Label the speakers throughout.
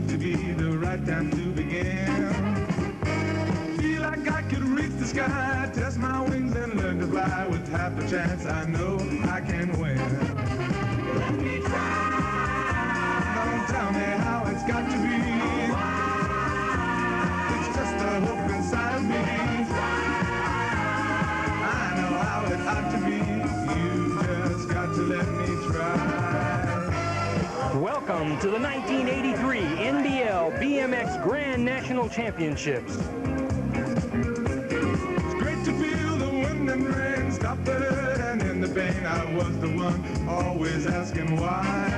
Speaker 1: seemed to be the right time to begin. Feel like I could reach the sky, test my wings and learn to fly. With half a chance, I know I can win. Let me try. Don't tell me how it's got to be. It's just a hope inside of me. I know how it ought to be. You just got to let me try.
Speaker 2: Welcome to the 1983 NBL BMX Grand National Championships.
Speaker 1: It's great to feel the wind and rain, stop the hurt and end the pain. I was the one always asking why.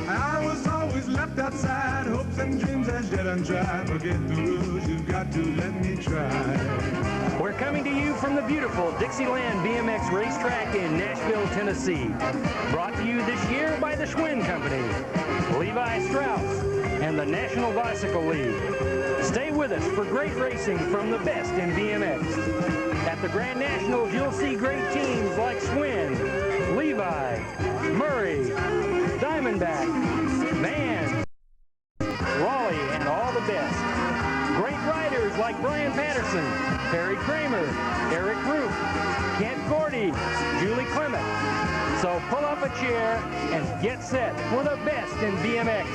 Speaker 1: I was always left outside, hopes and dreams as yet untried. Forget the rules, you've got to let me try.
Speaker 2: We're coming to you from the beautiful Dixieland BMX Racetrack in Nashville, Tennessee. Brought to you this year by the Schwinn Company, Levi Strauss, and the National Bicycle League. Stay with us for great racing from the best in BMX. At the Grand Nationals, you'll see great teams like Schwinn, Levi, Murray, Diamondback, Van, Raleigh, and all the best. Great riders like Brian Patterson, Perry Kramer, Eric Root, John Gordy, Julie Clement. So pull up a chair and get set for the best in BMX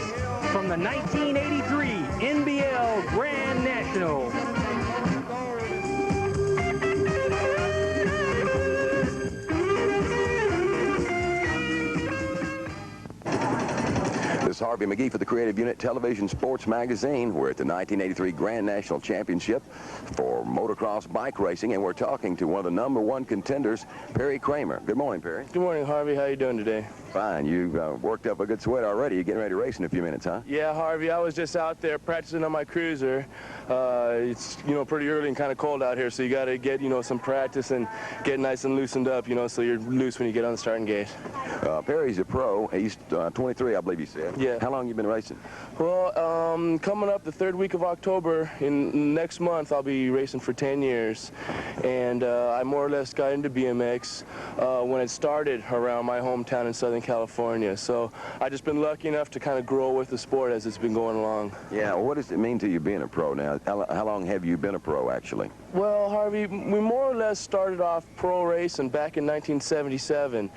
Speaker 2: from the 1983 NBL Grand National.
Speaker 3: This is Harvey McGee for the Creative Unit Television Sports Magazine. We're at the 1983 Grand National Championship for motocross bike racing, and we're talking to one of the #1 contenders, Perry Kramer. Good morning, Perry.
Speaker 4: Good morning, Harvey. How you doing today?
Speaker 3: Fine. You worked up a good sweat already. You're getting ready to race in a few minutes, huh?
Speaker 4: Yeah, Harvey. I was just out there practicing on my cruiser. It's, pretty early and kind of cold out here, so you got to get, some practice and get nice and loosened up, so you're loose when you get on the starting gate.
Speaker 3: Perry's a pro. He's 23, I believe you said.
Speaker 4: Yeah.
Speaker 3: How long have you been racing?
Speaker 4: Well, coming up the 3rd week of October, in next month, I'll be racing for 10 years. And I more or less got into BMX when it started around my hometown in Southern California. So I've just been lucky enough to kind of grow with the sport as it's been going along.
Speaker 3: Yeah, well, what does it mean to you being a pro now? How long have you been a pro, actually?
Speaker 4: Well, Harvey, we more or less started off pro racing back in 1977.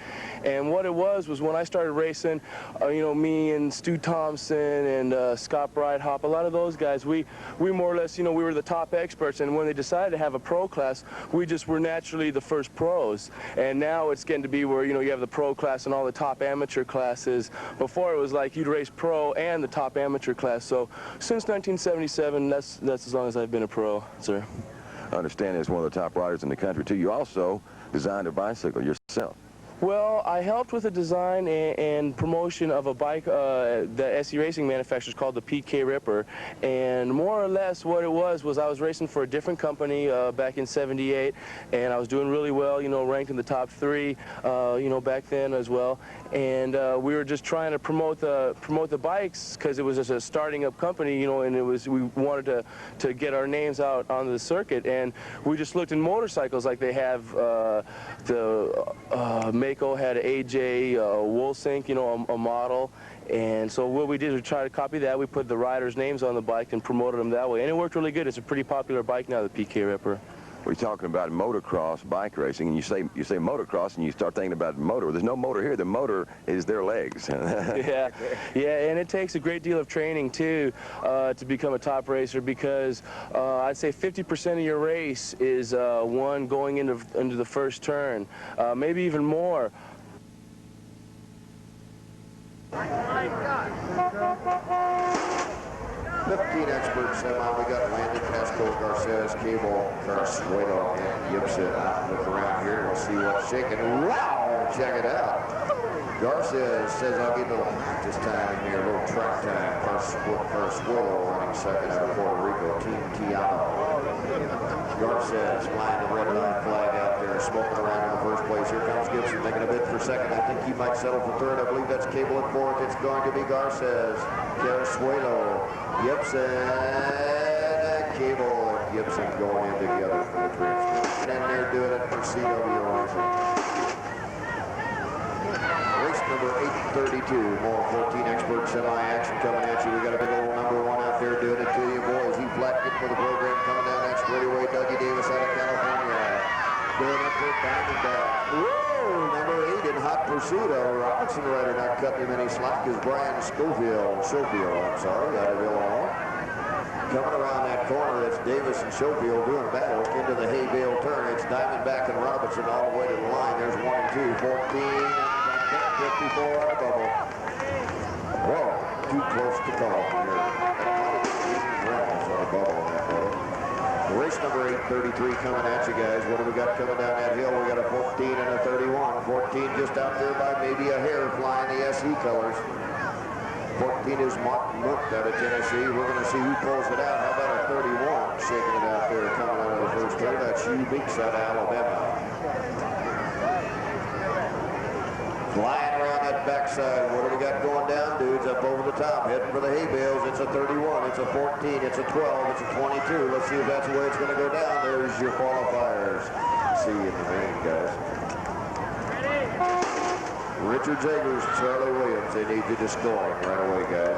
Speaker 4: And what it was when I started racing, me and Stu Thompson and Scott Breithaupt, a lot of those guys, we more or less, we were the top experts. And when they decided to have a pro class, we just were naturally the first pros. And now it's getting to be where, you have the pro class and all the top amateur classes. Before it was like you'd race pro and the top amateur class. So since 1977, that's as long as I've been a pro, sir.
Speaker 3: I understand as one of the top riders in the country, too. You also designed a bicycle yourself.
Speaker 4: Well, I helped with the design and promotion of a bike that SE Racing manufactures called the PK Ripper. And more or less what it was I was racing for a different company back in '78, and I was doing really well, ranked in the top 3, back then as well. And we were just trying to promote the bikes because it was just a starting up company, and we wanted to get our names out on the circuit. And we just looked in motorcycles like they have Mako had an AJ Wolsink, a model, and so what we did was try to copy that. We put the riders' names on the bike and promoted them that way, and it worked really good. It's a pretty popular bike now, the PK Ripper.
Speaker 3: We're talking about motocross bike racing, and you say motocross, and you start thinking about motor. There's no motor here. The motor is their legs.
Speaker 4: Yeah, and it takes a great deal of training too to become a top racer, because I'd say 50% of your race is one going into the first turn, maybe even more.
Speaker 5: 15 experts semi. We got Landon, Pasco, Garces, Cable, Carsuelo, and Gibson. Look around here. We'll see what's shaking. Wow! Check it out. Garces says I'll get a little practice time in here, a little track time. Carsuelo running second out of Puerto Rico. Team Tiago. Garces flying the red line flag out there, smoking around in the first place. Here comes Gibson making a bid for second. I think he might settle for third. I believe that's Cable at fourth. It's going to be Garces, Carsuelo, Gibson, Cable, and Gibson going in together for the transfer. And they're doing it for CW Racing. Race number 832. More 14 expert semi-action coming at you. We got a big pursuit. Robinson rider not cutting him any slack is Brian Schofield, I'm sorry, out of Illinois. Coming around that corner, it's Davis and Schofield doing battle into the hay bale turn. It's Diamondback and Robinson all the way to the line. There's 1 and 2, 14 and 54 on the bubble. Whoa, too close to call here. On the bubble on that bubble. Race number 833 coming at you guys. What do we got coming down that hill? We got a 14 and a 31. 14 just out there by maybe a hair flying the SE colors. 14 is Mark Mook out of Tennessee. We're going to see who pulls it out. How about a 31 shaking it out there coming out of the first turn? That's Hugh Beeks out of Alabama. Flying around that backside. What do we got going down, dudes? Up over the top, heading for the hay bales. It's a 31, it's a 14, it's a 12, it's a 22. Let's see if that's the way it's going to go down. There's your qualifiers. See you in the rain, guys. Richard Zegers, Charlie Williams. They need you to score right away, guys.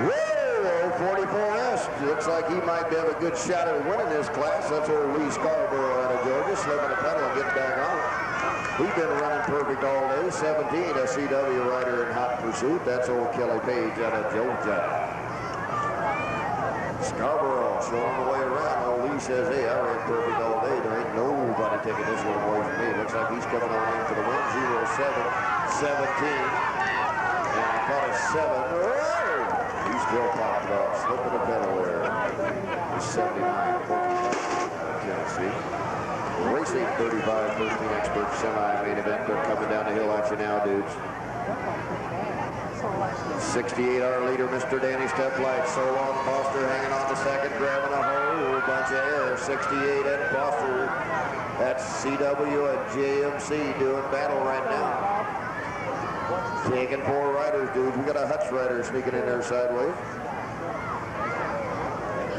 Speaker 5: Whoa, 44S. Looks like he might have a good shot at winning this class. That's old Lee Scarborough out of Georgia, slipping the pedal and getting back on it. He's been running perfect all day. 17, a CW rider in hot pursuit. That's old Kelly Page out of Georgia. Scarborough showing the way around. Old Lee says, hey, I ran perfect all day. There ain't nobody taking this one away from me. Looks like he's coming on in for the win. 0-7, 17. And I thought a 7. Oh! He still popped it off. Slipping the pedal there. He's 79. Tennessee. Racing 35, 13 expert semi-main event. They're coming down the hill at you now, dudes. 68 our leader, Mr. Danny Steplight. So long, Foster hanging on to second, grabbing a whole bunch of air. 68 and Foster. That's CW and JMC doing battle right now. Taking 4 riders, dudes. We got a Hutch rider sneaking in there sideways.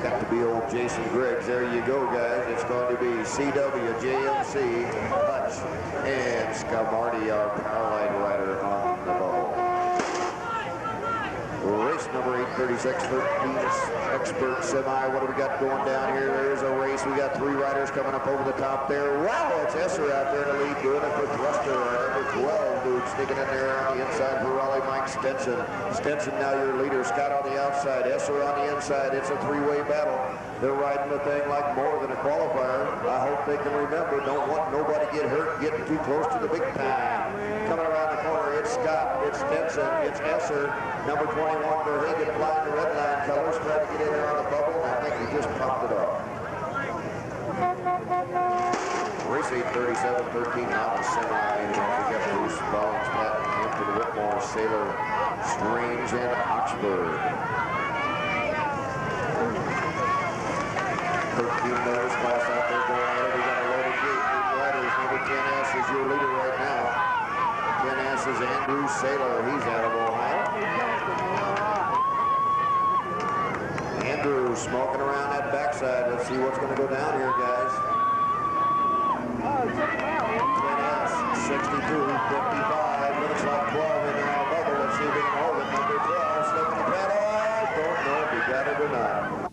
Speaker 5: Got to be old Jason Griggs. There you go, guys. It's going to be CW, JMC, Hutch, and Scamardi, our Powerline rider on the bubble. Race number 836, 13 expert semi. What do we got going down here? There's a race. We got 3 riders coming up over the top there. Wow, it's Esser out there in the lead doing it for Thruster. Number 12, dude, sneaking in there on the inside for Raleigh Mike Stenson. Stenson now your leader. Scott on the outside. Esser on the inside. It's a 3-way battle. They're riding the thing like more than a qualifier. I hope they can remember. Don't want nobody to get hurt getting too close to the big time. Coming around the corner, it's Scott, it's Stenson, it's Esser. Number 21, Verhagen flying the red line colors, trying to get in there on the bubble, and I think he just popped it off. Race 837, 13 novice semi. We got Bruce Bones, Patton, Hampton, Whitmore, Sailor, Strange, and Oxford. 13 novice class out there going at it. We got a loaded gate. Riders, number 10S is your leader right now. 10S is Andrew Sailor. He's out of Ohio. Andrew smoking around that backside. Let's see what's going to go down here, guys. 10S, 62, 55. Looks like 12 in there on bubble. Let's see if we can hold it. Number 12, slipping the pedal. Don't know if he got it or not.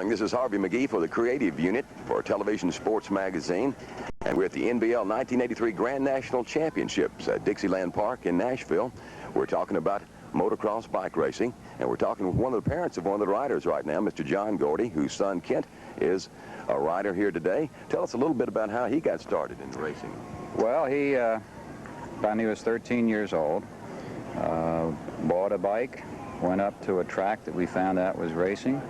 Speaker 3: morning. This is Harvey McGee for the Creative Unit for Television Sports Magazine. And we're at the NBL 1983 Grand National Championships at Dixieland Park in Nashville. We're talking about motocross bike racing, and we're talking with one of the parents of one of the riders right now, Mr. John Gordy, whose son Kent is a rider here today. Tell us a little bit about how he got started in racing.
Speaker 6: Well, he found he was 13 years old, bought a bike, went up to a track that we found out was racing,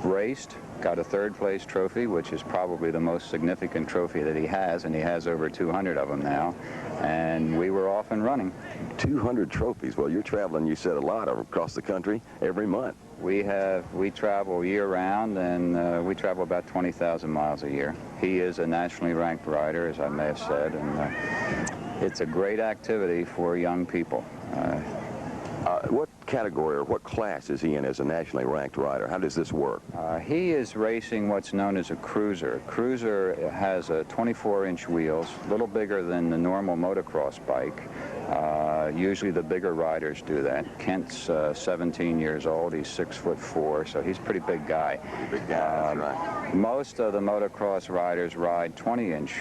Speaker 6: raced, got a third-place trophy, which is probably the most significant trophy that he has, and he has over 200 of them now, and we were off and running.
Speaker 3: 200 trophies. Well, you're traveling, you said, a lot across the country every month.
Speaker 6: We travel year-round, and we travel about 20,000 miles a year. He is a nationally ranked rider, as I may have said, and it's a great activity for young people.
Speaker 3: What category or what class is he in as a nationally ranked rider? How does this work?
Speaker 6: He is racing what's known as a cruiser. Cruiser has a 24-inch wheels, a little bigger than the normal motocross bike. Usually the bigger riders do that. Kent's 17 years old. He's 6'4", so he's a pretty big guy.
Speaker 3: Big guy, that's right.
Speaker 6: Most of the motocross riders ride 20-inch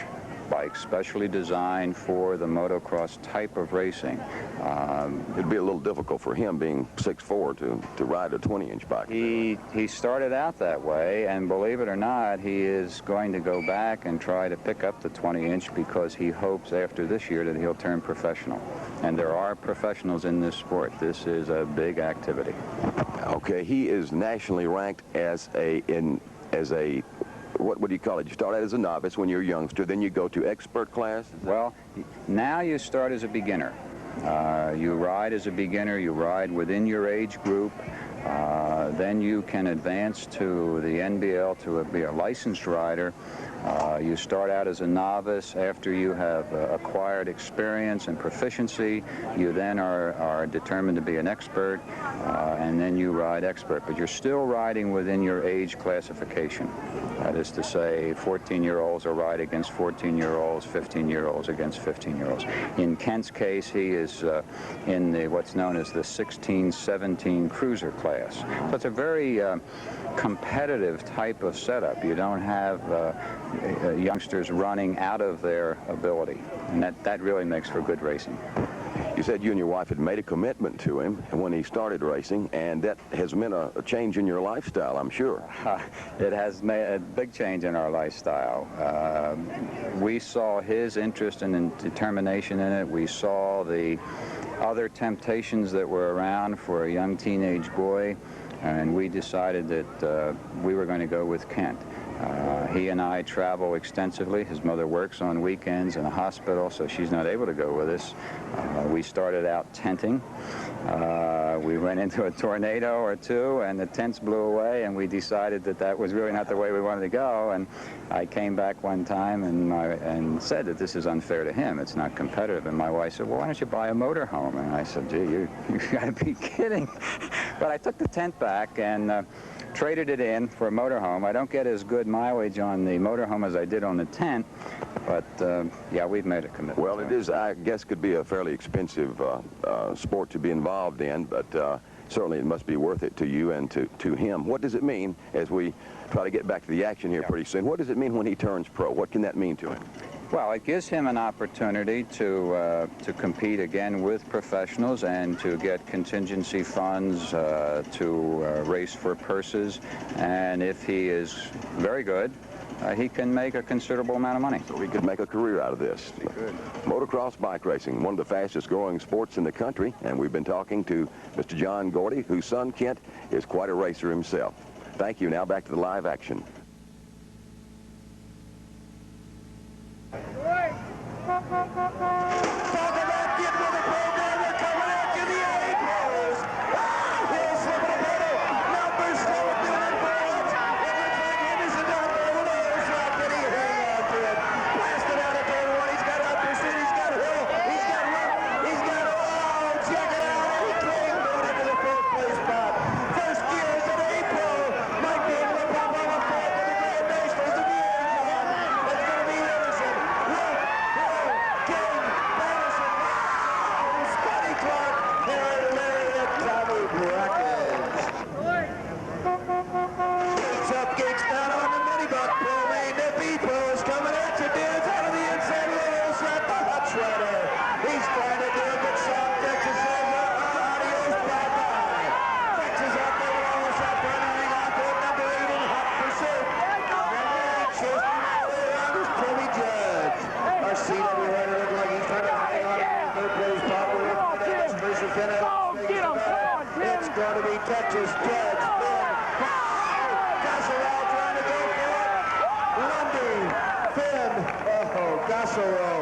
Speaker 6: bikes, specially designed for the motocross type of racing.
Speaker 3: It'd be a little difficult for him, being 6'4", to ride a 20-inch bike.
Speaker 6: He started out that way, and believe it or not, he is going to go back and try to pick up the 20-inch because he hopes after this year that he'll turn professional. And there are professionals in this sport. This is a big activity.
Speaker 3: Okay, he is nationally ranked as a what do you call it? You start out as a novice when you're a youngster, then you go to expert class?
Speaker 6: Well, now you start as a beginner. You ride as a beginner, you ride within your age group, then you can advance to the NBL to be a licensed rider. You start out as a novice. After you have acquired experience and proficiency, you then are determined to be an expert, and then you ride expert. But you're still riding within your age classification. That is to say, 14-year-olds will ride against 14-year-olds, 15-year-olds against 15-year-olds. In Kent's case, he is in what's known as the 16-17 cruiser class. So it's a very competitive type of setup. You don't have youngsters running out of their ability, and that really makes for good racing.
Speaker 3: You said you and your wife had made a commitment to him when he started racing, and that has meant a change in your lifestyle, I'm sure.
Speaker 6: It has made a big change in our lifestyle. We saw his interest and determination in it. We saw the other temptations that were around for a young teenage boy, and we decided that we were going to go with Kent. He and I travel extensively. His mother works on weekends in a hospital, so she's not able to go with us. We started out tenting. We went into a tornado or two, and the tents blew away, and we decided that was really not the way we wanted to go. And I came back one time and said that this is unfair to him. It's not competitive. And my wife said, well, why don't you buy a motorhome? And I said, gee, you got to be kidding. But I took the tent back and traded it in for a motorhome. I don't get as good mileage on the motorhome as I did on the tent, but yeah, we've made a commitment.
Speaker 3: Well, it is, I guess, could be a fairly expensive sport to be involved in, but certainly it must be worth it to you and to him. What does it mean, as we try to get back to the action here pretty soon, what does it mean when he turns pro? What can that mean to him?
Speaker 6: Well, it gives him an opportunity to compete again with professionals and to get contingency funds, to race for purses, and if he is very good, he can make a considerable amount of money.
Speaker 3: So he could make a career out of this.
Speaker 6: He could.
Speaker 3: Motocross bike racing, one of the fastest growing sports in the country, and we've been talking to Mr. John Gordy, whose son Kent is quite a racer himself. Thank you. Now back to the live action.
Speaker 5: going to be Texas Judge. Gassero trying to go for it. Lundy, Finn, Gassero.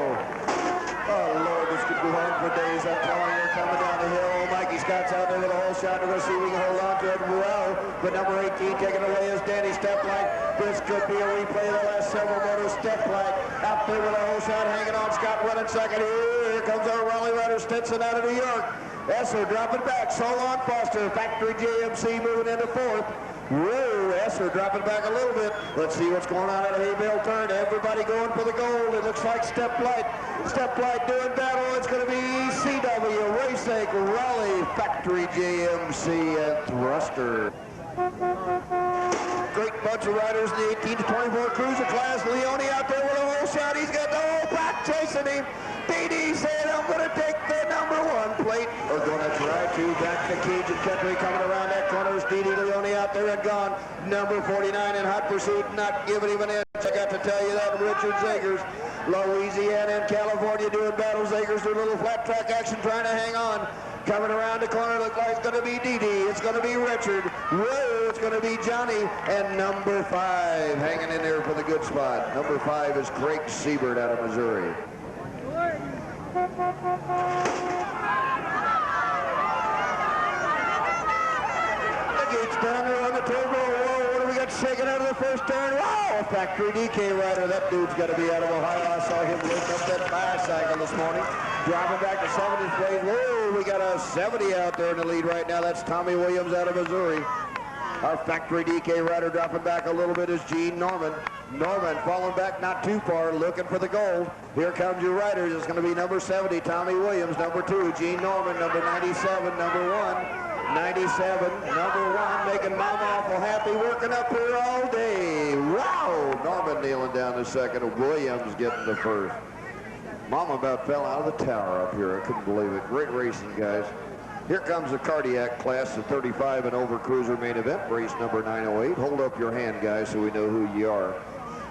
Speaker 5: Oh, Lord, this could go on for days. I'm telling you, coming down the hill. Mikey Scott's out there with a whole shot. We're going to see if we can hold on to it well. But number 18 taking away is Danny Steplight. This could be a replay of the last several motos. Steplight out there with a whole shot hanging on. Scott running second. Here comes our Raleigh Rider Stinson out of New York. Esser dropping back. Solon Foster, Factory JMC moving into fourth. Whoa, Esser dropping back a little bit. Let's see what's going on at a hay bale turn. Everybody going for the gold. It looks like Steplight doing battle. It's going to be CW, Racing, Raleigh, Factory JMC, and Thruster. Great bunch of riders in the 18 to 24 cruiser class. Leone out there with a whole shot. He's got the whole pack chasing him. DD said, I'm going to take the number 1 plate. We're going to try to back the Cajun country coming around that corner. DD Leone out there and gone. Number 49 in hot pursuit, not giving him an inch. I got to tell you that. Richard Zegers, Louisiana and California doing battle. Zegers doing a little flat track action trying to hang on. Coming around the corner, looks like it's going to be DD. It's going to be Richard. Whoa, it's going to be Johnny. And number 5 hanging in there for the good spot. Number 5 is Craig Siebert out of Missouri. Gates down there on the turbo. Whoa, what do we got shaking out of the first turn? Wow, Factory DK rider. That dude's got to be out of Ohio. I saw him lift up that bicycle this morning. Dropping back to 70th place. Whoa, we got a 70 out there in the lead right now. That's Tommy Williams out of Missouri. Our Factory DK rider dropping back a little bit is Gene Norman. Norman falling back not too far, looking for the gold. Here comes your riders. It's going to be number 70, Tommy Williams. Number 2, Gene Norman. Number 97, number 1. 97, number 1, making Mama awful happy, working up here all day. Wow! Norman kneeling down the second. Williams getting the first. Mama about fell out of the tower up here. I couldn't believe it. Great racing, guys. Here comes the cardiac class, the 35 and over cruiser main event, race number 908. Hold up your hand, guys, so we know who you are.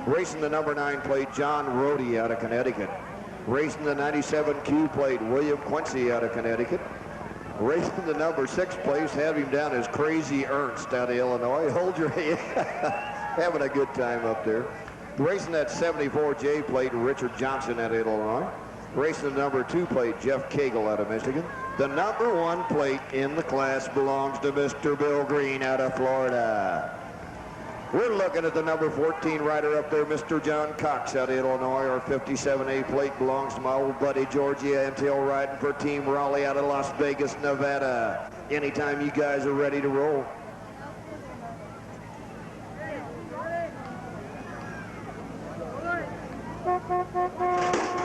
Speaker 5: Racing the number 9 plate, John Gordy out of Connecticut. Racing the 97Q plate, William Quincy out of Connecticut. Racing the number 6 place, have him down as Crazy Ernst out of Illinois. Hold your hand. Having a good time up there. Racing that 74J plate, Richard Johnson out of Illinois. Racing the number 2 plate, Jeff Cagle out of Michigan. The number 1 plate in the class belongs to Mr. Bill Green out of Florida. We're looking at the number 14 rider up there, Mr. John Cox out of Illinois. Our 57A plate belongs to my old buddy Georgie Antill riding for Team Raleigh out of Las Vegas, Nevada. Anytime you guys are ready to roll.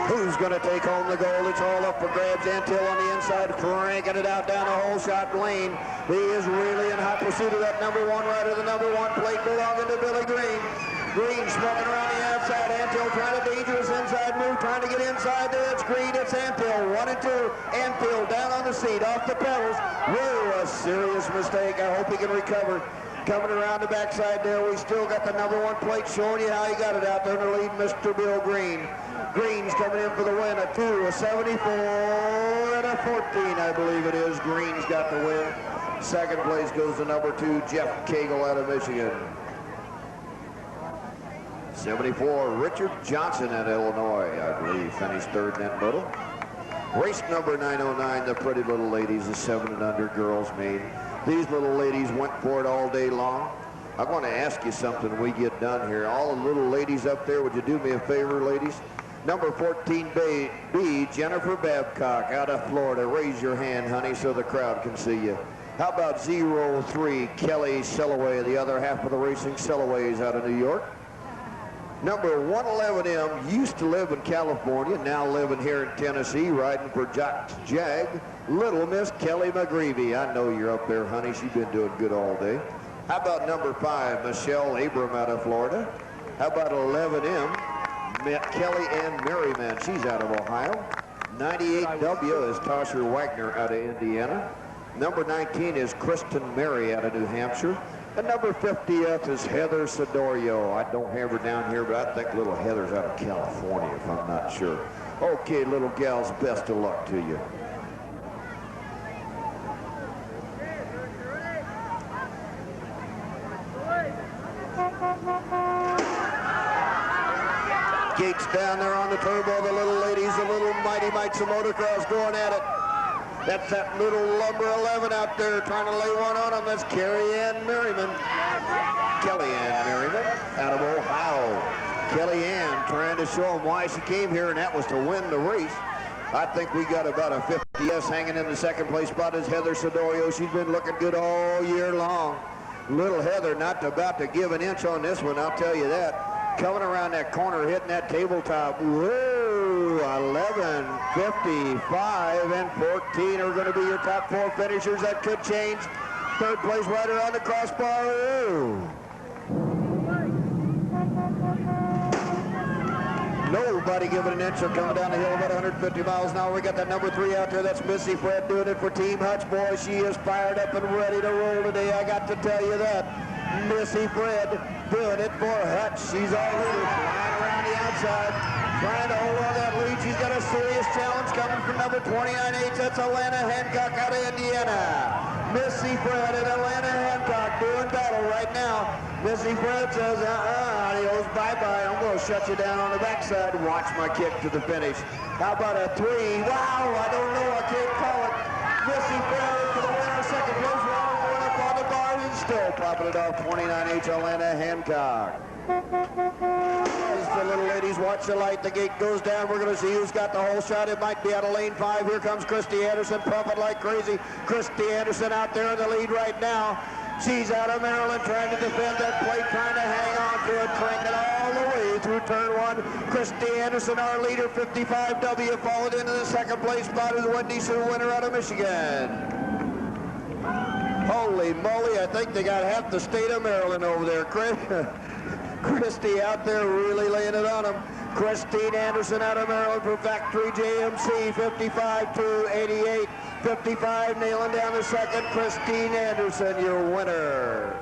Speaker 5: Who's going to take home the gold? It's all up for grabs. Antill on the inside, cranking it out down the whole shot lane. He is really in hot pursuit of that number 1 rider. The number 1 plate belonging to Billy Green. Green smoking around the outside. Antill trying to dangerous inside move, trying to get inside there. It's Green, it's Antill. 1 and 2. Antill down on the seat, off the pedals. Whoa, a serious mistake. I hope he can recover. Coming around the backside there, we still got the number 1 plate showing you how he got it out there in the lead, Mr. Bill Green. Green's coming in for the win, a 2, a 74, and a 14, I believe it is. Green's got the win. Second place goes to number 2, Jeff Cagle out of Michigan. 74, Richard Johnson out of Illinois, I believe, finished 3rd in that moto. Race number 909, the pretty little ladies, the 7 and under girls main. These little ladies went for it all day long. I'm going to ask you something when we get done here. All the little ladies up there, would you do me a favor, ladies? Number 14B, Jennifer Babcock out of Florida. Raise your hand, honey, so the crowd can see you. How about 03, Kelly Sellaway, the other half of the racing Sellaways out of New York. Number 111M, used to live in California, now living here in Tennessee, riding for Jock's Jag, Little Miss Kelly McGreevy. I know you're up there, honey. She's been doing good all day. How about number 5, Michelle Abram out of Florida. How about 11M, Kelly Ann Merriman. She's out of Ohio. 98W is Tasha Wagner out of Indiana. Number 19 is Kristen Mary out of New Hampshire. And number 50th is Heather Sidorio. I don't have her down here, but I think little Heather's out of California, if I'm not sure. Okay, little gals, best of luck to you. Gates down there on the turbo. The little ladies, the little mighty mites of motocross going at it. That's that little number 11 out there trying to lay one on them. That's Kellyanne Merriman out of Ohio. Kellyanne trying to show them why she came here, and that was to win the race. I think we got about a 50S hanging in the second place spot is Heather Sidorio. She's been looking good all year long. Little Heather not about to give an inch on this one, I'll tell you that. Coming around that corner, hitting that tabletop. Whoa, 11, 55, and 14 are going to be your top 4 finishers. That could change. Third place rider on the crossbar. Whoa. Nobody giving an inch. They're coming down the hill about 150 miles an hour. We got that number 3 out there. That's Missy Fred doing it for Team Hutch. Boy, she is fired up and ready to roll today. I got to tell you that. Missy Fred doing it for Hutch. She's all over, flying around the outside, trying to hold on that lead. She's got a serious challenge coming from number 29H. That's Alana Hancock out of Indiana. Missy Fred and Alana Hancock doing battle right now. Missy Fred says, adios, bye-bye. I'm going to shut you down on the backside. Watch my kick to the finish. How about a 3? Wow, I don't know. I can't call it. Missy Fred for the winner. Second place round going up on the bar and still popping it off. 29H Alana Hancock. As the little ladies watch the light, the gate goes down. We're going to see who's got the whole shot. It might be out of lane 5. Here comes Christy Anderson, pumping like crazy. Christy Anderson out there in the lead right now. She's out of Maryland trying to defend that plate, trying to hang on to it, cranking all the way through turn 1. Christy Anderson, our leader, 55W, followed into the second place spot is Wendy Sue, winner out of Michigan. Holy moly, I think they got half the state of Maryland over there. Christy out there really laying it on them. Christine Anderson out of Maryland for Factory JMC, 55-88. 55 nailing down the second. Christine Anderson, your winner.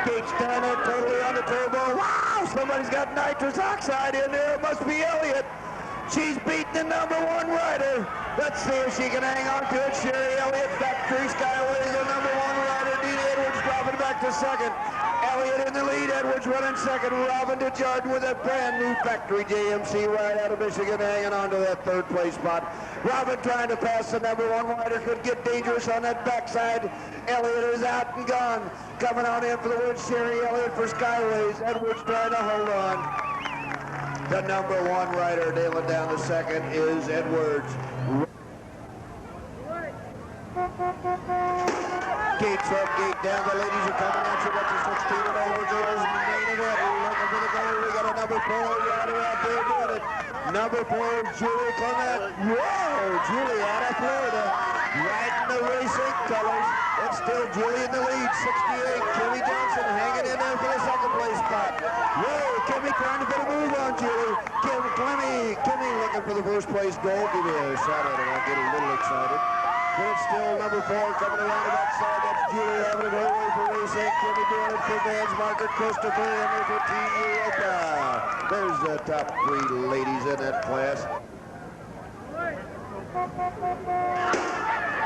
Speaker 5: Gates down there totally on the turbo. Wow, somebody's got nitrous oxide in there. It must be Elliott. She's beating the number 1 rider. Let's see if she can hang on to it. Sherry Elliott, Factory Skyway, the number 1 rider. Dean Edwards dropping back to second. Elliott in the lead, Edwards running second. Robin DeJarden with a brand new Factory JMC ride out of Michigan, hanging on to that third place spot. Robin trying to pass the number 1 rider, could get dangerous on that backside. Elliott is out and gone. Coming on in for the win, Sherry Elliott for Skyways. Edwards trying to hold on. The number 1 rider nailing down the second is Edwards. Gates up, gate down. The ladies are coming out. You got the 16 and over girls main event. Looking for the goal. We got a number 4 rider out there doing it. Number 4, Julie Clement. Whoa, Julie out of Florida. Riding the racing colors. It's still Julie in the lead. 68. Kimmy Johnson hanging in there for the second place spot. Whoa, Kimmy trying to put a move on Julie. Kimmy looking for the first place goal. Give me a shot at it. I'll get a little excited. But it's still number 4 coming around the backside. That's Julie having it her way for racing. Kimmy doing it for Vans Market. Christopher in there for Team Europa. There's the top 3 ladies in that class.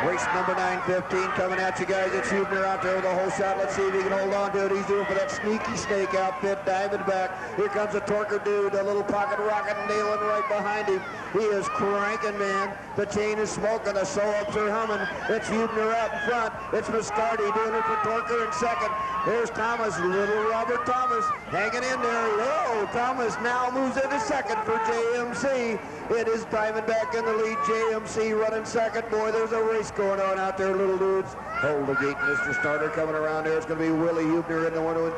Speaker 5: Race number 915 coming at you guys. It's Hubner out there with a whole shot. Let's see if he can hold on to it. He's doing for that sneaky snake outfit, Diamondback. Here comes a Torker dude, a little pocket rocket nailing right behind him. He is cranking, man. The chain is smoking. The sew-ups are humming. It's Hubner out in front. It's Muscardi doing it for Torker in second. There's Thomas, little Robert Thomas, hanging in there. Whoa, Thomas now moves into second for JMC. It is Diamondback in the lead. JMC running second. Boy, there's a race going on out there, little dudes. Hold the gate, Mr. Starter coming around there. It's going to be Willie Hubner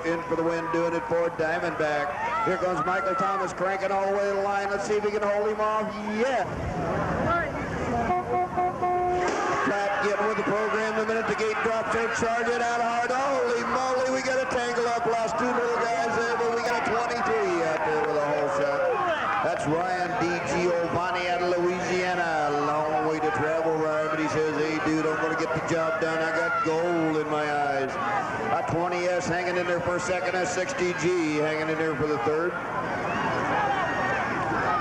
Speaker 5: in for the win, doing it for Diamondback. Here comes Michael Thomas cranking all the way to the line. Let's see if he can hold him off. Yeah. Pratt getting with the program the minute the gate drops. They charge it out hard. Holy moly, we got a tangle up. Lost 2 little guys there, but we got a 23 out there with a whole shot. That's Ryan D. Giovanni out of Louisiana. Long way to travel, Ryan, but he says, hey, dude, I'm going to get the job done. I got gold in my eyes. A 20S hanging in there for a second. A 60G hanging in there for the third.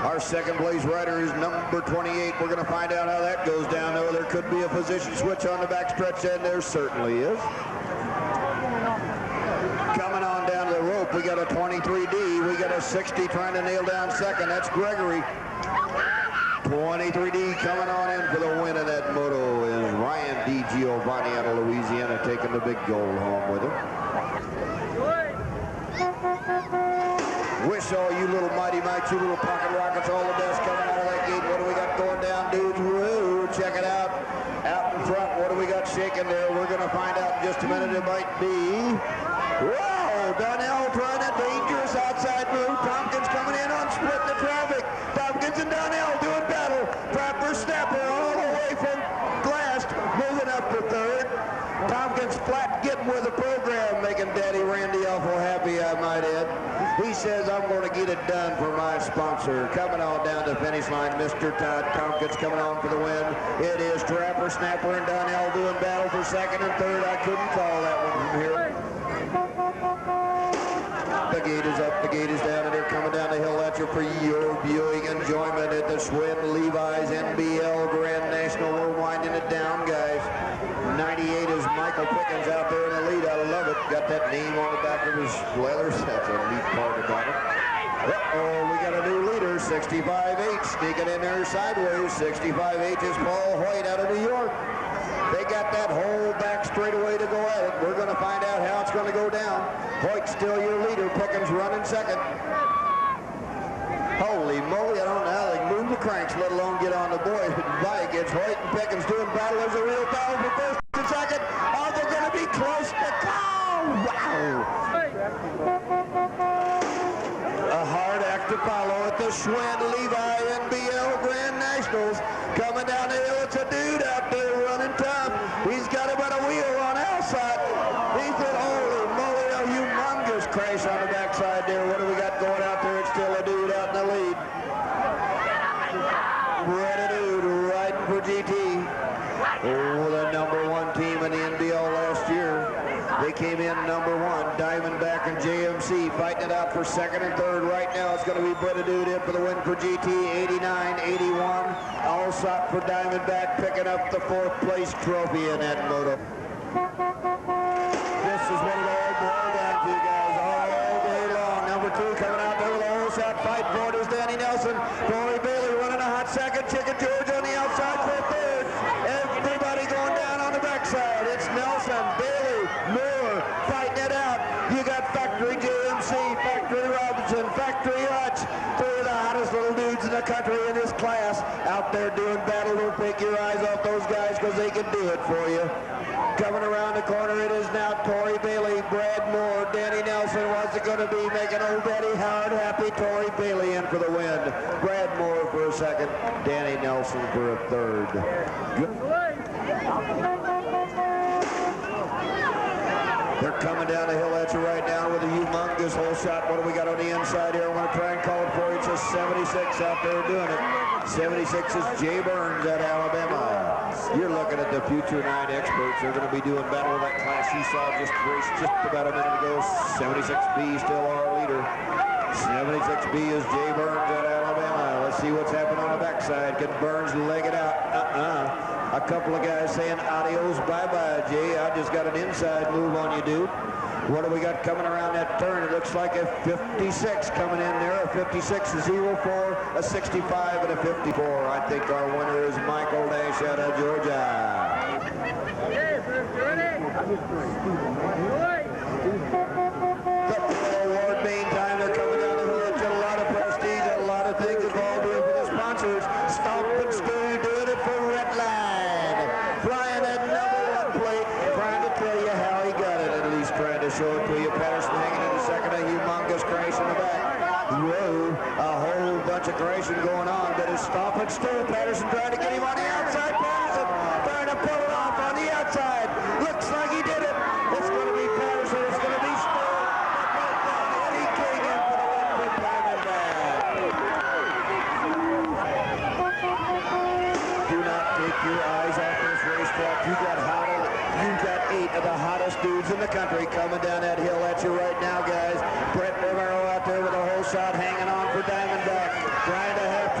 Speaker 5: Our Our second place rider is number 28. We're going to find out how that goes down. Oh, there could be a position switch on the backstretch, and there certainly is. Coming on down to the rope, we got a 23D. We got a 60 trying to nail down second. That's Gregory. 23D coming on in for the win of that moto is Ryan D. Giovanni out of Louisiana, taking the big gold home with him. Wish all you little mighty mites, you little pocket rockets, all the best coming out of that gate. What do we got going down, dudes? Woo, check it out. Out in front, what do we got shaking there? We're going to find out in just a minute. It might be... Whoa, Donnell trying a dangerous outside move. Tompkins coming in on split the traffic. Tompkins and Donnell doing battle. Proper snapper all the way from last, moving up to third. Tompkins flat getting with the program, making Daddy Randy awful happy, I might add. He says, I'm going to get it done for my sponsor. Coming on down the finish line, Mr. Todd Tompkins coming on for the win. It is Trapper, Snapper, and Donnell doing battle for second and third. I couldn't call that one from here. The gate is up, the gate is down, and they're coming down the hill at you for your viewing enjoyment at the Schwinn Levi's NBL Grand National. We're winding it down, guys. 98 is Michael Pickens out there in the lead. I love it. Got that name on the back of his leathers. That's a neat part about it. Uh-oh, we got a new leader, 65H, sneaking in there sideways. 65H is Paul Hoyt out of New York. They got that whole back straightaway to go at it. We're going to find out how it's going to go down. Hoyt's still your leader. Pickens running second. Holy moly, I don't know how they move the cranks, let alone get on the bike. It's Hoyt and Pickens doing battle. There's a real battle for first and second. Oh, they're going to be close to call. Wow. A hard act to follow at the Schwinn Levi NBL Grand Nationals. Coming down the hill, it's a dude out there running tough. He's got about a wheel on outside. He said, holy moly, a humongous crash on the backside there. What do we got going out there? It's still a dude out in the lead. What a dude riding for GT. Oh, the #1 team in the NBL last year. They came in #1. Diamondback and JMC fighting it out for second and third. Right now it's going to be Bretta Dude in for the win for GT. 89-81. Allsop for Diamondback picking up the 4th place trophy in that moto. This is what it all boiled down to, guys, all day long. #2 coming out there with a whole shot fight for it is Danny Nelson. Corey Bailey running a hot second. Chicken George on the outside for third. Everybody going down on the backside. It's Nelson, Bailey, Moore fighting it out. You got Factory JMC, Factory Robinson, Factory Hutch. 3 of the hottest little dudes in the country in this class out there doing battle. Don't take your eyes off those guys because they can do it for you. Coming around the corner, it is now Tori Bailey, Brad Moore, Danny Nelson. What's it going to be? Making old Daddy Howard happy. Tori Bailey in for the win. Brad Moore for a second. Danny Nelson for a third. They're coming down the hill at you right now with a humongous hole shot. What do we got on the inside here? I want to try and call it for you. It's a 76 out there doing it. 76 is Jay Burns at Alabama. You're looking at the future 9 experts. They're going to be doing battle with that class you saw just raced just about a minute ago. 76B still our leader. 76B is Jay Burns at Alabama. Let's see what's happening on the backside. Can Burns leg it out? A couple of guys saying adios, bye-bye, Jay. I just got an inside move on you, dude. What do we got coming around that turn? It looks like a 56 coming in there. A 56, a 04, a 65, and a 54. I think our winner is Michael Nash out of Georgia. The Pro Award, meantime, they're coming down the hill. It's got a lot of prestige and a lot of things involved here for the sponsors. Stomp and Stew doing it for Redline. Flying that #1 plate, trying to tell you how he got it. At least trying to show it to you. Patterson hanging in the second, a humongous crash in the back. Whoa, a whole bunch of crashing going on, but it's Stomp and Stew. Patterson trying to get him on the outside. Patterson trying to pull it off on the outside. Looks like he did it. It's going to be Patterson. It's going to be Stew. Eddie King in for the win for Diamondback. Do not take your eyes off this racetrack. You got 8 of the hottest dudes in the country coming down that hill at you right now, guys. Brett Romero out there with a whole shot hanging on for Diamondback. Trying to have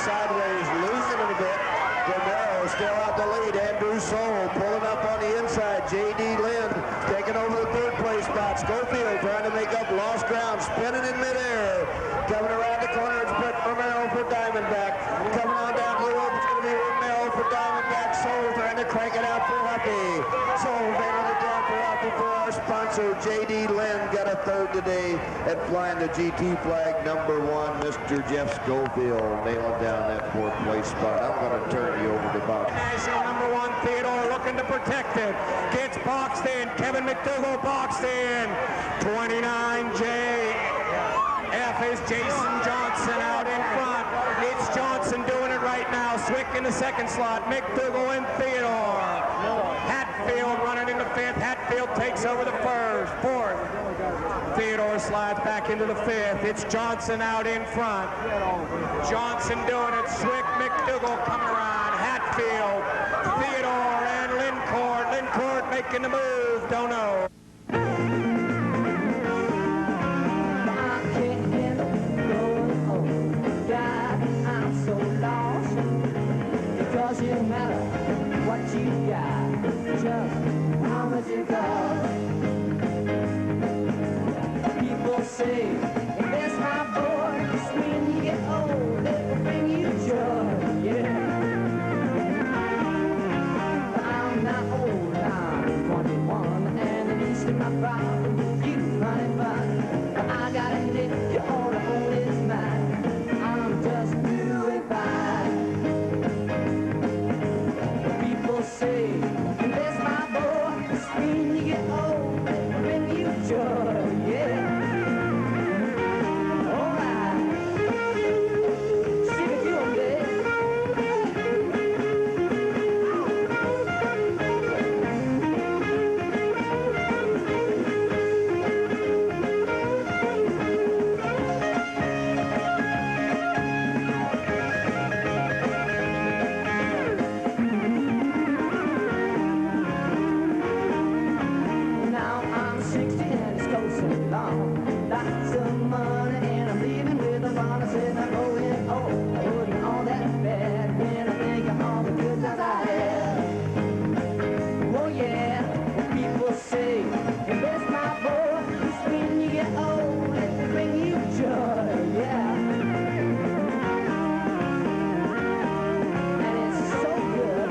Speaker 5: sideways, losing it a bit. Romero still out the lead. Andrew Soul pulling up on the inside. J.D. Lind taking over the third place spot. Schofield trying to make up lost ground, spinning in midair. Coming around the corner, it's Romero for Diamondback. Coming on down to the rope, it's going to be Romero for Diamondback. Soul trying to crank it out for Huffy. Soul bailing it down for Huffy for our sponsor. J.D. Lind got a third today at flying the GT flag. Number 1, Mr. Jeff Schofield nailing down that fourth place spot. I'm going to turn you over to Bob.
Speaker 7: National number 1, Theodore looking to protect it. Gets boxed in. Kevin McDougall boxed in. 29J. F is Jason Johnson out in front. It's Johnson doing it right now. Swick in the second slot. McDougall and Theodore. Hatfield running in the fifth. Hatfield takes over the fourth. Theodore slides back into the fifth. It's Johnson out in front. Johnson doing it. Swick, McDougall coming around. Hatfield, Theodore, and Lincourt. Lincourt making the move. Don't know.
Speaker 8: Doesn't matter what you got, just how much it costs. People say, that's my boy, when you get old, it will bring you joy, yeah. I'm not old, I'm 21, and the least of my problem, you running by. But I gotta admit, you ought to hold his mind. I'm just doing fine. Say, that's my boy, when you get old, bring you joy, yeah. All right, see what you on there. Lots of money and I'm leaving with a bonus and I'm going, oh, I wouldn't all that bad when I think of all the good times I had. Oh yeah, people say, that's my boy, it's when you get old, it will bring you joy, yeah. And it's so good.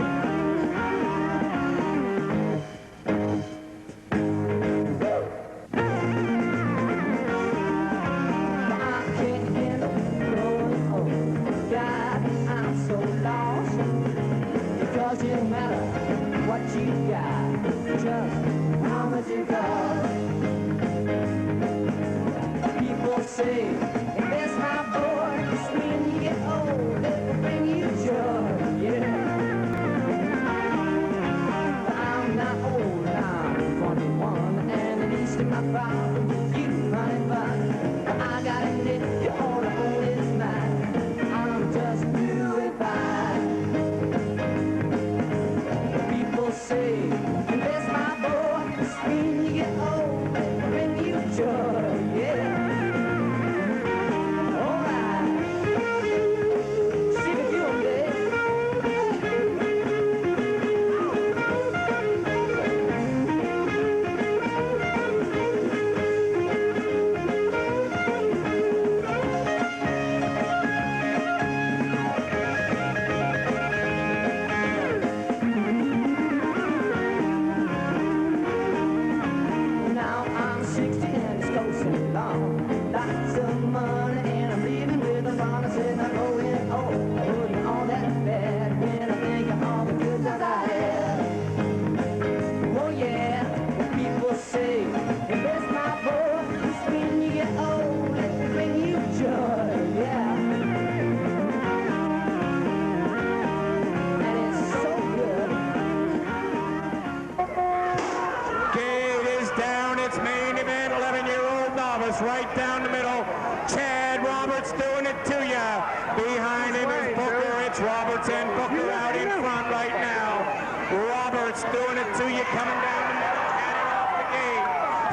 Speaker 8: Doesn't matter what you got, just how much it costs. People say, that's my boy, it's when you get old, it will bring you joy, yeah. But I'm not old, I'm 21, and the least of my problems, you running by. But I gotta admit, you ought to hold his mind. I'm just doing fine. Say, that's my boy, it's when you get old, bring you joy, yeah. All right, see what you on there. Lots of money and I'm leaving with a bonus and I'm going, oh, I wouldn't all that bad when I think of all the good times I had. Oh yeah, people say, that's my boy, it's when you get old, it will bring you joy, yeah. And it's so good.
Speaker 7: Gate is down, it's main event, 11-year-old novice, right down the middle. Chad Roberts doing it to you. Behind him is Booker. It's Roberts and Booker out in front right now. Roberts doing it to you, coming down the middle, Chad off the gate.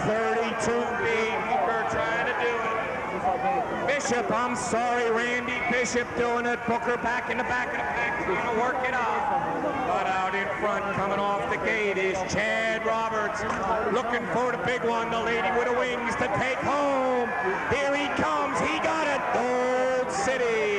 Speaker 7: 32B, Booker trying to do it. Bishop, I'm sorry, Randy Bishop doing it. Booker back in the back of the pack, trying to work it out. But out in front, coming off the gate, is Chad Roberts. Looking for the big one, the lady with the wings to take home. Here he comes, he got it. Gold City.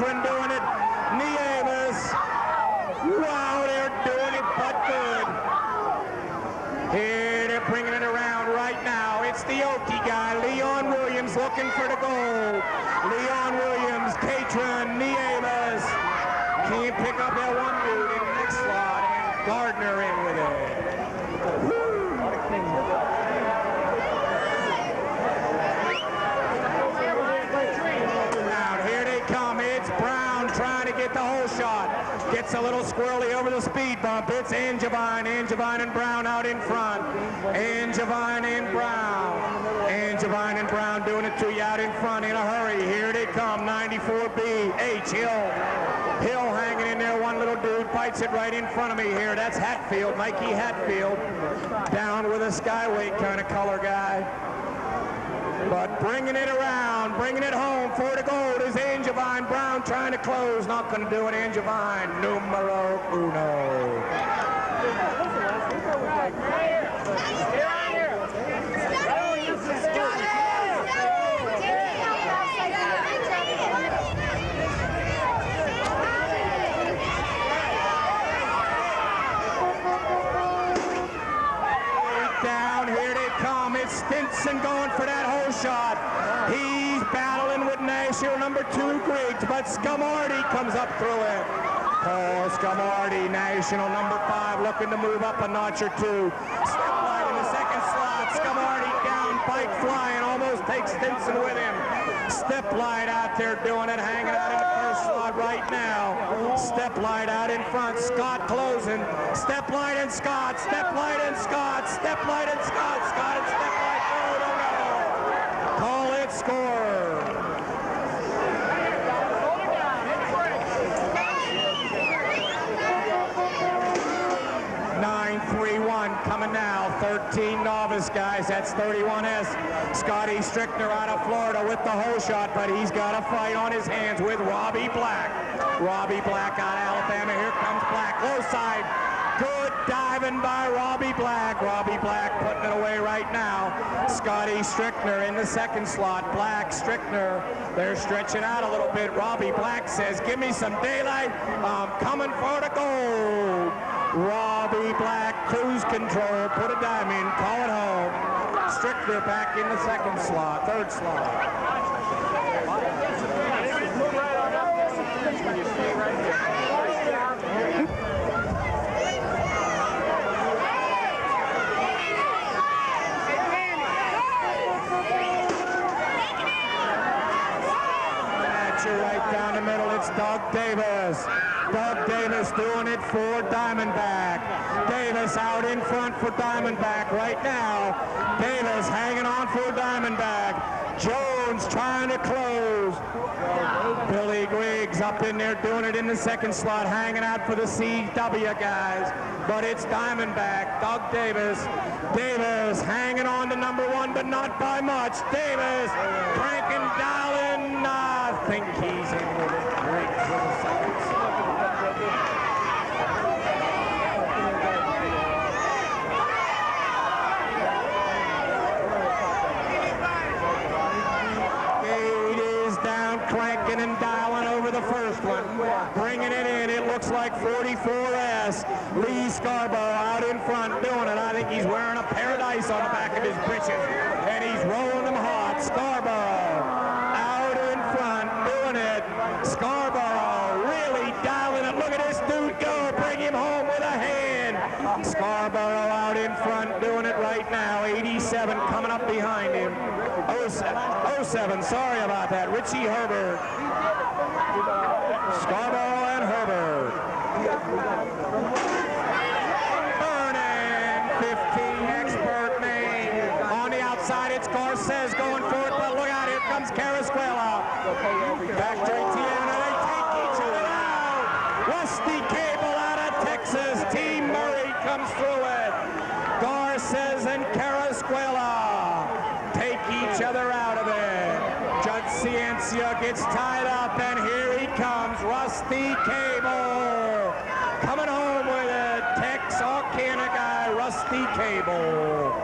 Speaker 7: Doing it, Nieves. Wow, they're doing it, but good. Here they're bringing it around right now. It's the Okie guy, Leon Williams, looking for the goal. Leon Williams, Catron, Nieves. Can't pick up that one dude in the next slot, and Gardner in with it. Woo. Get the whole shot. Gets a little squirrely over the speed bump. It's Angevine and Brown out in front. Angevine and Brown. Angevine and Brown doing it to you out in front in a hurry. Here they come, 94B, H, Hill. Hill hanging in there, one little dude fights it right in front of me here. That's Hatfield, Mikey Hatfield. Down with a skyweight kind of color guy. But bringing it around, bringing it home for the gold is Angevine. Brown trying to close, not going to do it. Angevine, numero uno. Down, here they come. It's Stinson going for that whole shot. He's battling with National number 2 Griggs, but Scamardi comes up through it. Paul Scamardi, National number 5, looking to move up a notch or two. Step light in the second slot. Scamardi down, bike flying, almost takes Stinson with him. Step light out there doing it, hanging out in the first slot right now. Step light out in front, Scott closing. Step light and Scott, step light and Scott, step light and Scott, Scott and step light. No. Call it, score. Coming now, 13 Novice guys, that's 31S. Scotty Strickner out of Florida with the whole shot, but he's got a fight on his hands with Robbie Black. Robbie Black out of Alabama, here comes Black, low side. Good diving by Robbie Black. Robbie Black putting it away right now. Scotty Strickner in the second slot. Black, Strickner, they're stretching out a little bit. Robbie Black says, give me some daylight, I'm coming for the gold. Robbie Black, cruise control, put a dime in, call it home. Strickner back in the second slot, third slot. Right down the middle, it's Doug Davis. Doug Davis doing it for Diamondback. Davis out in front for Diamondback right now. Davis hanging on for Diamondback. Jones trying to close. Billy Griggs up in there doing it in the second slot, hanging out for the CW guys. But it's Diamondback, Doug Davis. Davis hanging on to number 1, but not by much. Davis cranking Dowling. I think he's in with it. Griggs with the second slot. Cranking and dialing over the first one, bringing it in. It looks like 44S. Lee Scarborough out in front doing it. I think he's wearing a paradise on the back of his britches, and he's rolling them hot. Scarborough out in front doing it. Scarborough really dialing it. Look at this dude go. Bring him home with a hand. Scarborough out in front doing it right now. 87 coming up behind him. 07, sorry about that. Richie Herbert. Scarborough and Herbert. Burning 15 expert name. On the outside, it's Garces going for it, but look out, here comes Carasquela. Factory Tiana, they take each other out. Rusty Cable out of Texas. T. Murray comes through it. Garces and Carasquela take each other out of it. Judd Ciencia gets tied up, and here he comes, Rusty Cable. Coming home with it, Texarkana guy, Rusty Cable.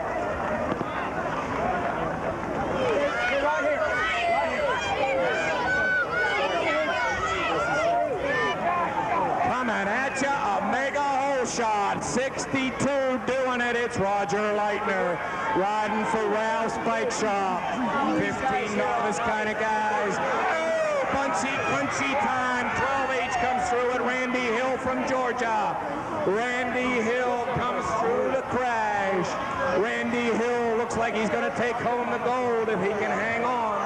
Speaker 7: Coming at you, a mega hole shot, 62 doing it. It's Roger Leitner riding for Ralph's Bike Shop. 15 novice kind of guys. Oh, punchy, crunchy time. 12H comes through it. Randy Hill from Georgia. Randy Hill comes through the crash. Randy Hill looks like he's going to take home the gold if he can hang on.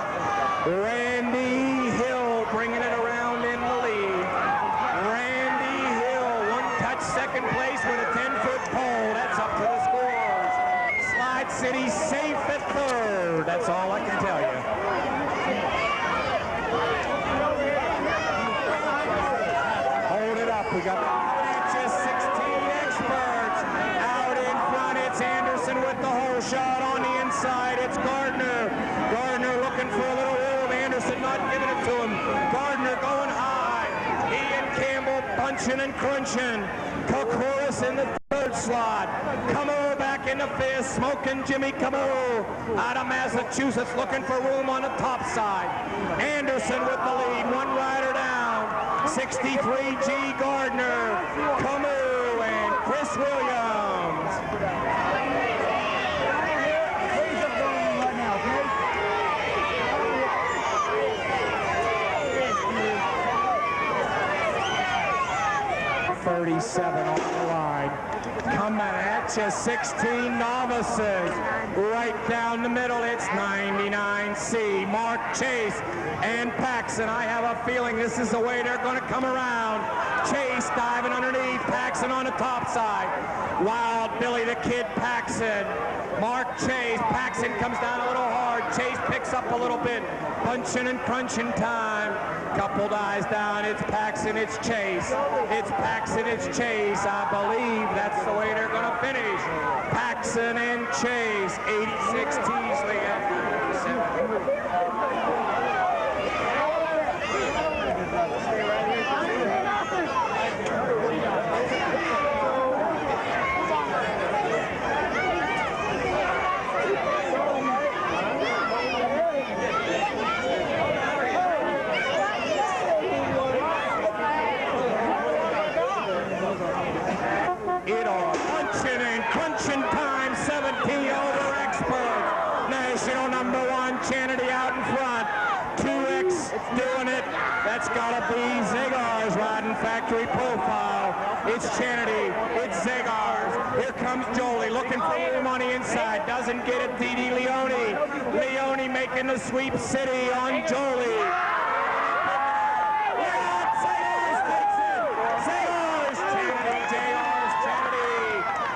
Speaker 7: Randy Hill bringing it around in the lead. Randy Hill, one-touch second place with a 10-foot pole. That's up to the scores. Slide City safe at third. That's all I can tell you. Hold it up. We got just 16 experts. Out in front, it's Anderson with the hole shot. On the inside, it's Gardner. Gardner looking for a little room. Anderson not giving it to him. Gardner going high. Ian Campbell punching and crunching. Kokoris in the third slot. Camus back in the fifth. Smoking Jimmy Camus out of Massachusetts looking for room on the top side. Anderson with the lead. One rider down. 63G Gardner. Camus and Chris Williams. 37 on the line. Coming at you, 16 novices. Right down the middle, it's 99C. Mark Chase and Paxson. I have a feeling this is the way they're going to come around. Chase diving underneath, Paxson on the top side. Wild Billy the Kid Paxson. Mark Chase, Paxson comes down a little hard. Chase picks up a little bit. Punching and crunching time. Couple dives down, it's Paxson, it's Chase. It's Paxson, it's Chase. I believe that's the way they're going to finish. Paxson and Chase, 86 Teasley after 17 over expert. National #1, Chanity out in front. 2X doing it. That's got to be Zagars riding factory profile. It's Chanity. It's Zagars. Here comes Jolie looking for room on the inside. Doesn't get it. Didi Leone. Leone making the sweep city on Jolie.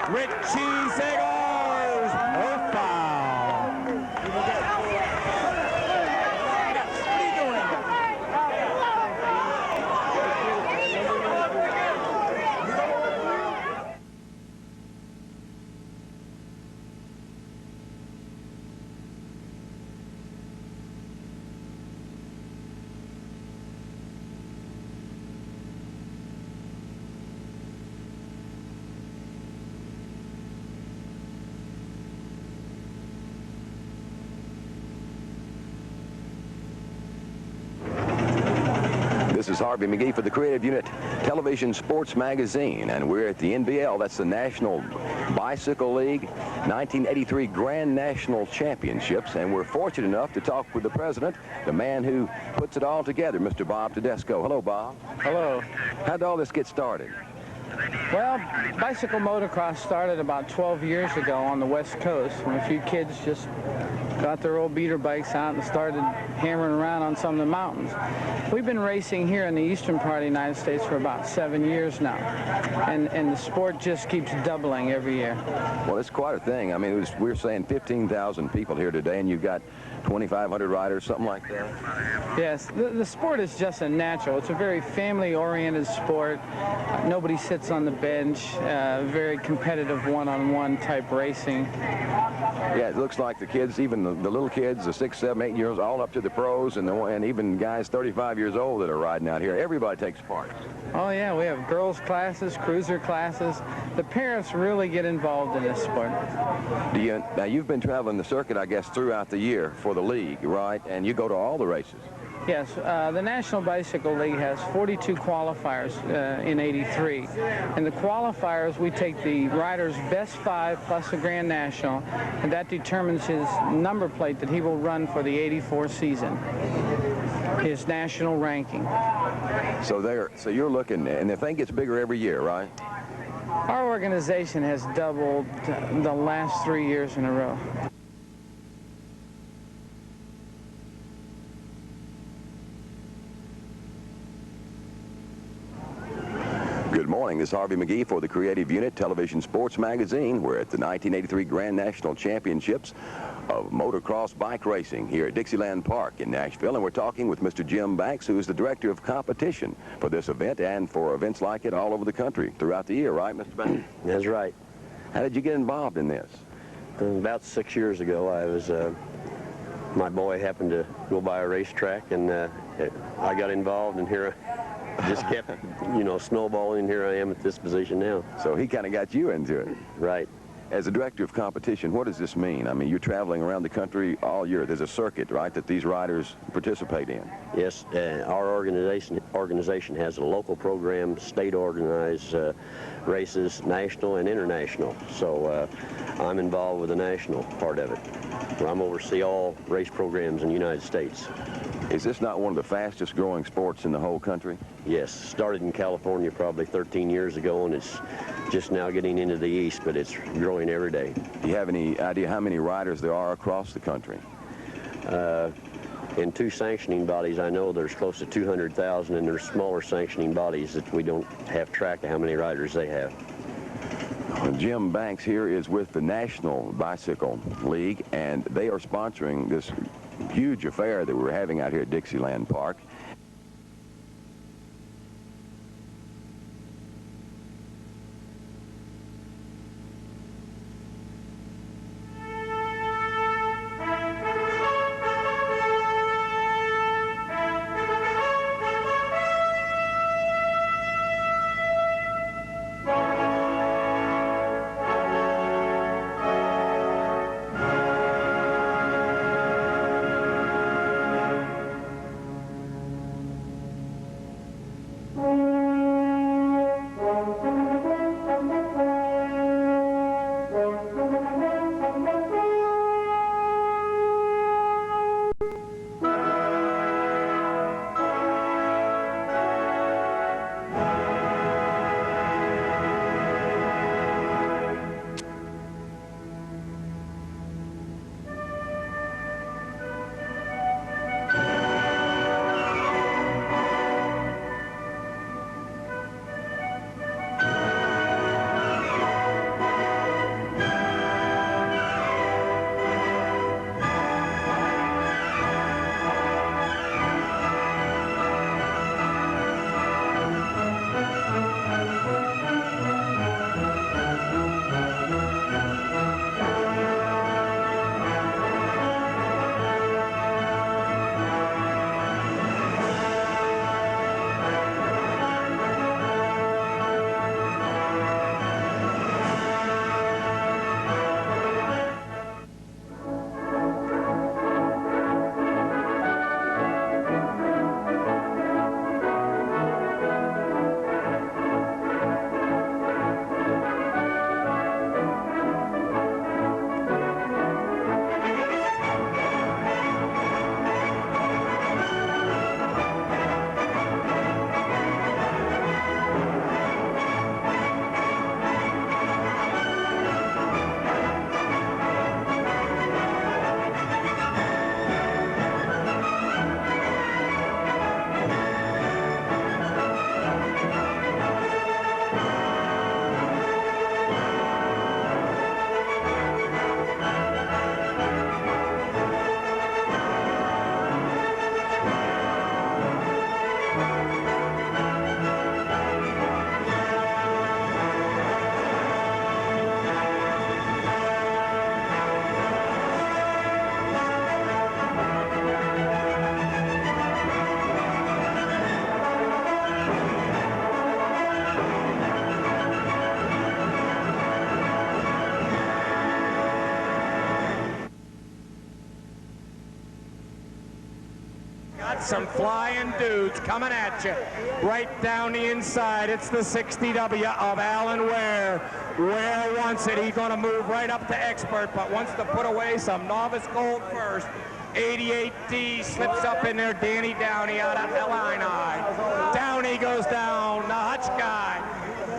Speaker 7: Richie Zagars, oh foul.
Speaker 3: This is Harvey McGee for the Creative Unit Television Sports Magazine, and we're at the NBL. That's the National Bicycle League 1983 Grand National Championships, and we're fortunate enough to talk with the president, the man who puts it all together, Mr. Bob Tedesco. Hello, Bob.
Speaker 4: Hello.
Speaker 3: How did all this get started?
Speaker 9: Well, bicycle motocross started about 12 years ago on the West Coast when a few kids just got their old beater bikes out and started hammering around on some of the mountains. We've been racing here in the eastern part of the United States for about 7 years now, and the sport just keeps doubling every year.
Speaker 3: Well, it's quite a thing. I mean, we were saying 15,000 people here today, and you've got 2,500 riders, something like that?
Speaker 9: Yes, the sport is just a natural. It's a very family-oriented sport. Nobody sits on the bench. Very competitive one-on-one type racing.
Speaker 3: Yeah, it looks like the kids, even the little kids, the 6, 7, 8 years, all up to the pros, and even guys 35 years old that are riding out here. Everybody takes part.
Speaker 9: Oh yeah, we have girls classes, cruiser classes. The parents really get involved in this sport.
Speaker 3: Now you've been traveling the circuit, I guess, throughout the year for the league, right? And you go to all the races.
Speaker 9: Yes, the National Bicycle League has 42 qualifiers in '83. In the qualifiers, we take the rider's best 5 plus a Grand National, and that determines his number plate that he will run for the '84 season, his national ranking.
Speaker 3: So you're looking, and the thing gets bigger every year, right?
Speaker 9: Our organization has doubled the last 3 years in a row.
Speaker 3: Good morning. This is Harvey McGee for the Creative Unit Television Sports Magazine. We're at the 1983 Grand National Championships of motocross bike racing here at Dixieland Park in Nashville, and we're talking with Mr. Jim Banks, who is the director of competition for this event and for events like it all over the country throughout the year, right, Mr. Banks?
Speaker 10: That's right.
Speaker 3: How did you get involved in this?
Speaker 10: About 6 years ago, I was my boy happened to go by a racetrack, and I got involved, and here I just kept, snowballing, and here I am at this position now.
Speaker 3: So he kind of got you into it.
Speaker 10: Right.
Speaker 3: As a director of competition, what does this mean? I mean, you're traveling around the country all year. There's a circuit, right, that these riders participate in.
Speaker 10: Yes, our organization has a local program, state-organized races, national and international. So I'm involved with the national part of it. I'm oversee all race programs in the United States.
Speaker 3: Is this not one of the fastest growing sports in the whole country?
Speaker 10: Yes, started in California probably 13 years ago, and it's just now getting into the east, but it's growing every day.
Speaker 3: Do you have any idea how many riders there are across the country?
Speaker 10: In 2 sanctioning bodies, I know there's close to 200,000, and there's smaller sanctioning bodies that we don't have track of how many riders they have.
Speaker 3: Jim Banks here is with the National Bicycle League, and they are sponsoring this huge affair that we're having out here at Dixieland Park.
Speaker 7: some flying dudes coming at you. Right down the inside, it's the 60W of Alan Ware. Ware wants it. He's going to move right up to expert, but wants to put away some novice gold first. 88D slips up in there. Danny Downey out of Elley. Downey goes down. The Hutch guy.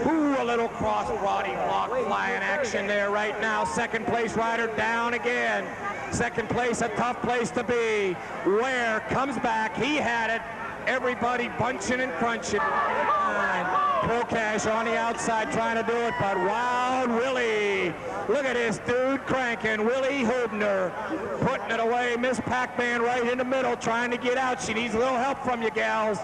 Speaker 7: Ooh, a little cross-body block flying action there right now. Second place rider down again. Second place, a tough place to be. Ware comes back. He had it. Everybody bunching and crunching. Pro Cash on the outside trying to do it, but Wild Willie. Look at this dude cranking. Willie Hubner putting it away. Miss Pac-Man right in the middle trying to get out. She needs a little help from you gals.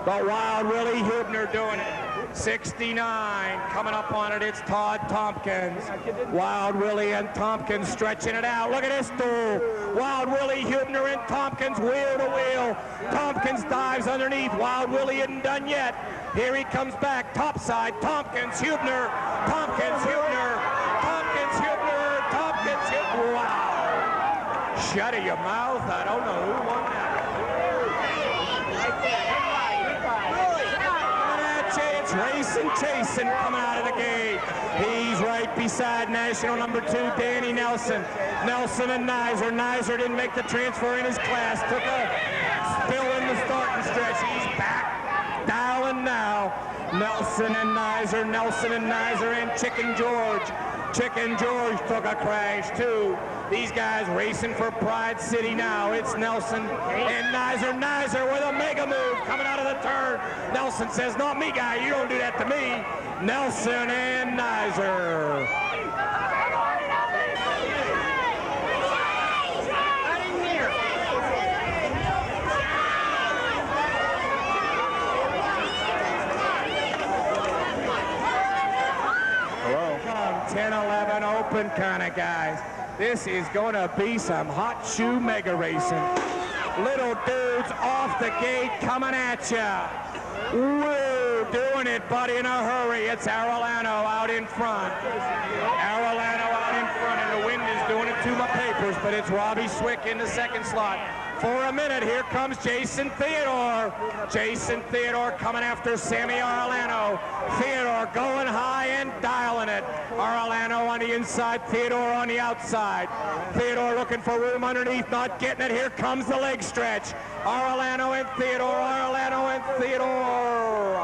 Speaker 7: But Wild Willie Hubner doing it. 69 coming up on it. It's Todd Tompkins. Wild Willie and Tompkins stretching it out. Look at this duel. Wild Willie Hubner and Tompkins wheel to wheel. Tompkins dives underneath. Wild Willie isn't done yet. Here he comes back. Topside. Tompkins, Hubner. Tompkins, Hubner. Tompkins, Hubner. Tompkins, Hubner. Wow. Shut your mouth. I don't know who won that. It's Racing Chasin coming out of the gate. He's right beside national number 2, Danny Nelson. Nelson and Nizer. Nizer didn't make the transfer in his class. Took a spill in the starting stretch. He's back. Dialing now. Nelson and Nizer. Nelson and Nizer and Chicken George. Chicken George took a crash too. These guys racing for Pride City now. It's Nelson and Nizer. Nizer with a mega move coming out of the turn. Nelson says, not me, guy. You don't do that to me. Nelson and Nizer. Hello. 10-11 open kind of guys. This is going to be some hot shoe mega racing. Little dudes off the gate coming at ya. Woo, doing it, buddy, in a hurry. It's Arellano out in front. Arellano out in front, and the wind is doing it to my papers, but it's Robbie Swick in the second slot. For a minute, here comes Jason Theodore. Jason Theodore coming after Sammy Arellano. Theodore going high and dialing it. Arellano on the inside, Theodore on the outside. Theodore looking for room underneath, not getting it. Here comes the leg stretch. Arellano and Theodore, Arellano and Theodore.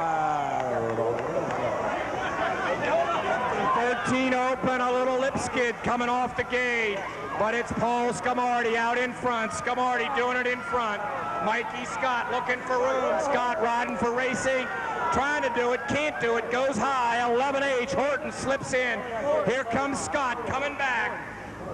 Speaker 7: 13 open, a little lip skid coming off the gate. But it's Paul Scamardi out in front. Scamardi doing it in front. Mikey Scott looking for room. Scott riding for racing. Trying to do it, can't do it. Goes high. 11H. Horton slips in. Here comes Scott coming back.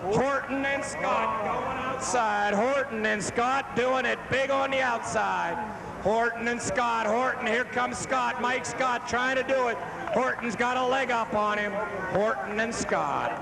Speaker 7: Horton and Scott going outside. Horton and Scott doing it big on the outside. Horton and Scott. Horton, here comes Scott. Mike Scott trying to do it. Horton's got a leg up on him. Horton and Scott.